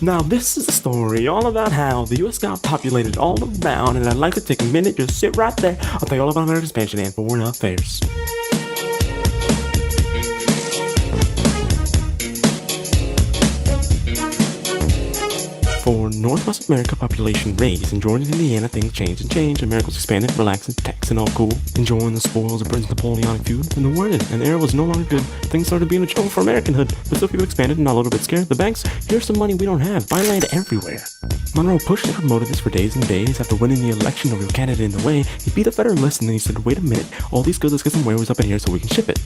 Now this is a story all about how the US got populated all around, and I'd like to take a minute, just sit right there. I'll tell you all about American expansion and foreign affairs. For Northwest America, population raised. In Georgia and Indiana, things changed and changed. America was expanded, relaxing, taxing, all cool. Enjoying the spoils of Britain's Napoleonic feud. And the war ended, and the era was no longer good. Things started being a trouble for Americanhood. But still people expanded and a little bit scared. The banks, here's some money we don't have. Buy land everywhere. Monroe pushed and promoted this for days and days. After winning the election over Canada in the way, he beat the Federalists, and then he said, wait a minute, all these goods, let's get some wares up in here so we can ship it.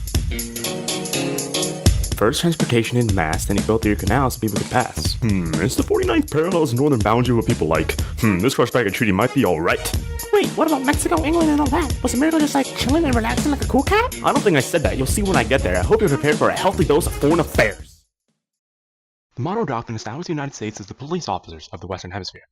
First transportation in mass, then he built the canal so people could pass. It's the 49th parallels northern boundary what people like. This cross-packet treaty might be alright. Wait, what about Mexico, England, and all that? Was America just like chilling and relaxing like a cool cat? I don't think I said that. You'll see when I get there. I hope you're prepared for a healthy dose of foreign affairs. The Monroe Doctrine established the United States as the police officers of the Western Hemisphere.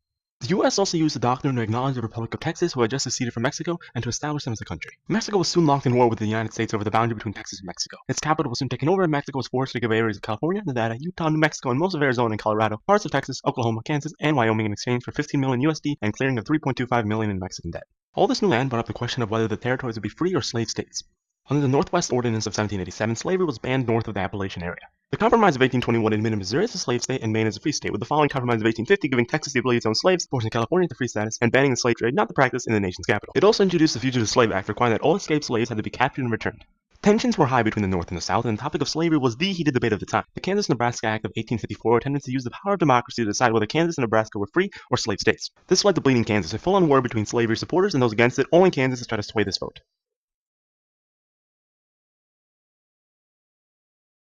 The U.S. also used the doctrine to acknowledge the Republic of Texas, who had just seceded from Mexico, and to establish them as a country. Mexico was soon locked in war with the United States over the boundary between Texas and Mexico. Its capital was soon taken over, and Mexico was forced to give areas of California, Nevada, Utah, New Mexico, and most of Arizona and Colorado, parts of Texas, Oklahoma, Kansas, and Wyoming in exchange for $15 million USD and clearing of $3.25 million in Mexican debt. All this new land brought up the question of whether the territories would be free or slave states. Under the Northwest Ordinance of 1787, slavery was banned north of the Appalachian area. The Compromise of 1821 admitted Missouri as a slave state and Maine as a free state, with the following Compromise of 1850 giving Texas the ability to own slaves, forcing California to free status, and banning the slave trade, not the practice, in the nation's capital. It also introduced the Fugitive Slave Act, requiring that all escaped slaves had to be captured and returned. Tensions were high between the North and the South, and the topic of slavery was the heated debate of the time. The Kansas-Nebraska Act of 1854 attempted to use the power of democracy to decide whether Kansas and Nebraska were free or slave states. This led to Bleeding Kansas, a full-on war between slavery supporters and those against it, only Kansas to try to sway this vote.